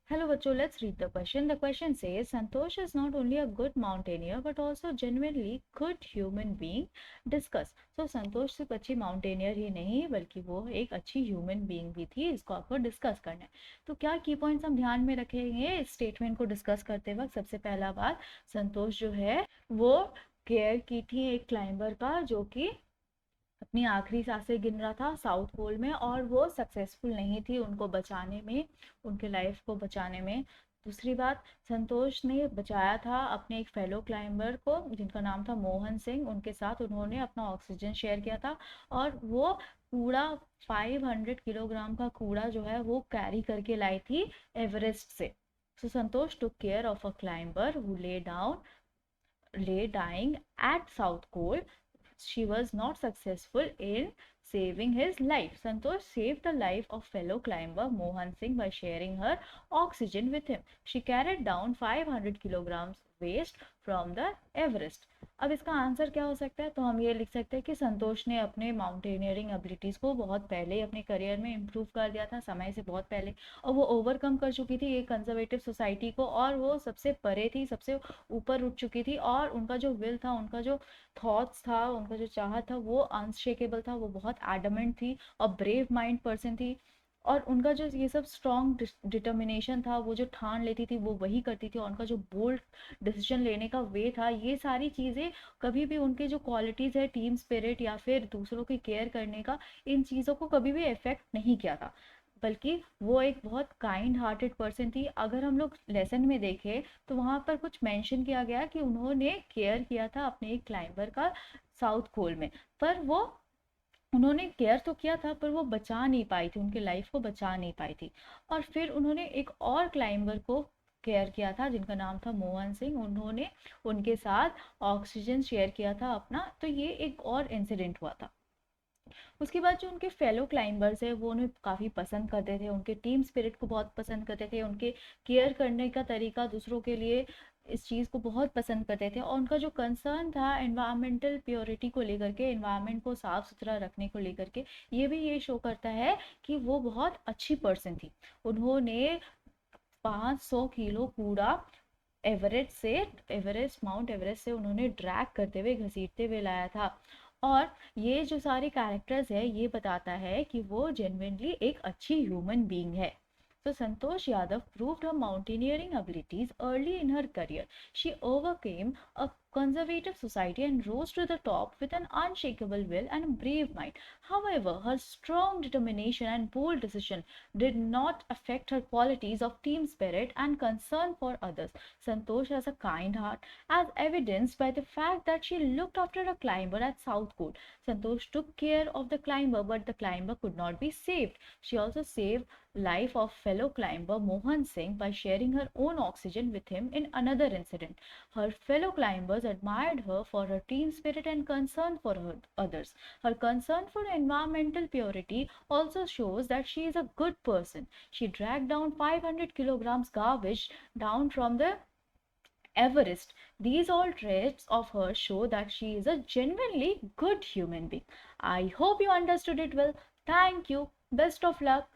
Hello, Bacho. Let's read the question. The question says Santosh is not only a good mountaineer but also genuinely good human being. Discuss. So संतोष सिर्फ अच्छी mountaineer ही नहीं बल्कि वो एक अच्छी human being भी थी. इसको आपको डिस्कस करना है. तो क्या की पॉइंट्स हम ध्यान में रखेंगे इस स्टेटमेंट को डिस्कस करते वक्त. सबसे पहला बात, संतोष जो है वो केयर की थी एक क्लाइंबर का जो कि अपनी आखिरी सांसें गिन रहा था साउथ पोल में, और वो सक्सेसफुल नहीं थी उनको बचाने में, उनके लाइफ को बचाने में. दूसरी बात, संतोष ने बचाया था अपने एक फेलो क्लाइंबर को जिनका नाम था मोहन सिंह. उनके साथ उन्होंने अपना ऑक्सीजन शेयर किया था और वो कूड़ा 500 किलोग्राम का कूड़ा जो है वो कैरी करके लाई थी एवरेस्ट से. So Santosh took care of a climber who lay dying at South Cole. She was not successful in saving his life. Santosh saved the life of fellow climber Mohan Singh by sharing her oxygen with him. She carried down 500 kilograms waste from the Everest. अब इसका answer क्या हो सकता है? तो हम ये लिख सकते हैं कि संतोष ने अपने माउंटेनियरिंग एबिलिटीज़ को बहुत पहले अपने करियर में इम्प्रूव कर दिया था, समय से बहुत पहले, और वो ओवरकम कर चुकी थी एक कंजर्वेटिव सोसाइटी को, और वो सबसे परे थी, सबसे ऊपर उठ चुकी थी, और उनका जो विल था, उनका जो थॉट्स था, उनका जो चाहत था वो अनशेकेबल था. वो बहुत एडमेंट थी और ब्रेव माइंड पर्सन थी, और उनका जो ये सब स्ट्रॉन्ग डिटर्मिनेशन था, वो जो ठान लेती थी वो वही करती थी, और उनका जो बोल्ड डिसीजन लेने का वे था, ये सारी चीज़ें कभी भी उनके जो क्वालिटीज़ है टीम स्पिरिट या फिर दूसरों की केयर करने का, इन चीज़ों को कभी भी इफेक्ट नहीं किया था, बल्कि वो एक बहुत काइंड हार्टेड पर्सन थी. अगर हम लोग लेसन में देखें तो वहाँ पर कुछ मेंशन किया गया कि उन्होंने केयर किया था अपने एक क्लाइंबर का साउथ कोल में, पर वो उन्होंने केयर तो किया था पर वो बचा नहीं पाई थी, उनके लाइफ को बचा नहीं पाई थी. और फिर उन्होंने एक और क्लाइंबर को केयर किया था जिनका नाम था मोहन सिंह. उन्होंने उनके साथ ऑक्सीजन शेयर किया था अपना. तो ये एक और इंसिडेंट हुआ था. उसके बाद जो उनके फेलो क्लाइंबर्स है वो उन्हें काफ़ी पसंद करते थे, उनके टीम स्पिरिट को बहुत पसंद करते थे, उनके केयर करने का तरीका दूसरों के लिए, इस चीज़ को बहुत पसंद करते थे. और उनका जो कंसर्न था एनवायरमेंटल प्योरिटी को लेकर के, एनवायरमेंट को साफ़ सुथरा रखने को लेकर के, ये भी ये शो करता है कि वो बहुत अच्छी पर्सन थी. उन्होंने 500 किलो कूड़ा माउंट एवरेस्ट से उन्होंने ड्रैग करते हुए, घसीटते हुए लाया था. और ये जो सारे कैरेक्टर्स है ये बताता है कि वो जेन्युइनली एक अच्छी ह्यूमन बीइंग है. So Santosh Yadav proved her mountaineering abilities early in her career. She overcame a conservative society and rose to the top with an unshakable will and a brave mind. However, her strong determination and bold decision did not affect her qualities of team spirit and concern for others. Santosh has a kind heart, as evidenced by the fact that she looked after a climber at South Col. Santosh took care of the climber, but the climber could not be saved. She also saved life of fellow climber Mohan Singh by sharing her own oxygen with him in another incident. Her fellow climbers admired her for her team spirit and concern for others. Her concern for environmental purity also shows that she is a good person. She dragged down 500 kilograms garbage down from the Everest. These all traits of her show that she is a genuinely good human being. I hope you understood it well. Thank you. Best of luck.